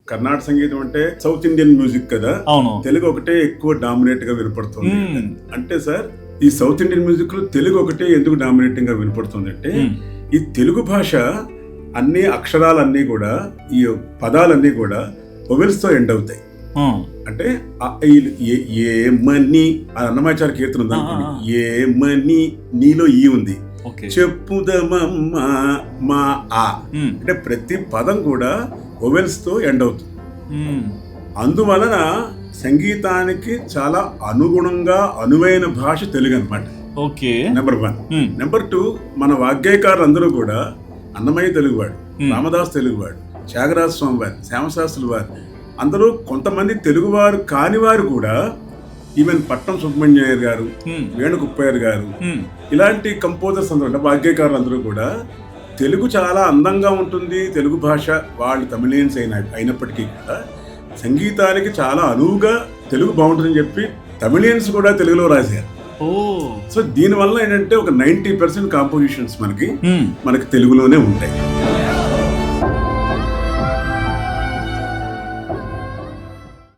కర్ణాటక సంగీతం అంటే south Indian music కదా, అవును. తెలుగు ఒకటే ఎక్కువ డామినేట్ గా వినపడుతుంది. అంటే సార్ ఈ సౌత్ ఇండియన్ మ్యూజిక్ లో తెలుగు ఒకటే ఎందుకు డామినేటింగ్ గా వినపడుతుంది అంటే, ఈ తెలుగు భాష అన్ని అక్షరాలన్నీ కూడా, ఈ పదాలన్నీ కూడా వొవెల్స్ తో ఎండ్ అవుతాయి. అంటే ఏమని అన్నమాచార్య కీర్తన ఉంది అనుకోండి, ఏమని నీలో ఈ ఉంది, చెప్పుదమమ్మా మా ఆ, అంటే ప్రతి పదం కూడా వొవెల్స్ తో ఎండ్ అవుతుంది. అందువలన సంగీతానికి చాలా అనుగుణంగా అనువైన భాష తెలుగు అన్నమాట. నెంబర్ 1. నెంబర్ 2, మన వాగ్గేయకారులు అందరూ కూడా అన్నమయ్య తెలుగువాడు, రామదాస్ తెలుగువాడు, త్యాగరాజ స్వామి వారు, శ్యామశాస్త్రుల వారు, అందరూ కొంతమంది తెలుగువారు కానివారు కూడా, ఈవెన్ పట్నం సుబ్రహ్మణ్య గారు, వేణుగుప్పయ్య గారు, ఇలాంటి కంపోజర్స్ అందరూ అంటే వాగ్గేయకారులు అందరూ కూడా తెలుగు చాలా అందంగా ఉంటుంది, తెలుగు భాష వాళ్ళు తమిళియన్స్ అయినప్పటికీ కూడా సంగీతానికి చాలా అనువుగా తెలుగు బాగుంటుందని చెప్పి తమిళియన్స్ కూడా తెలుగులో రాశారు. సో దీనివల్ల ఏంటంటే ఒక 90% కాంపోజిషన్స్ మనకి తెలుగులోనే ఉంటాయి.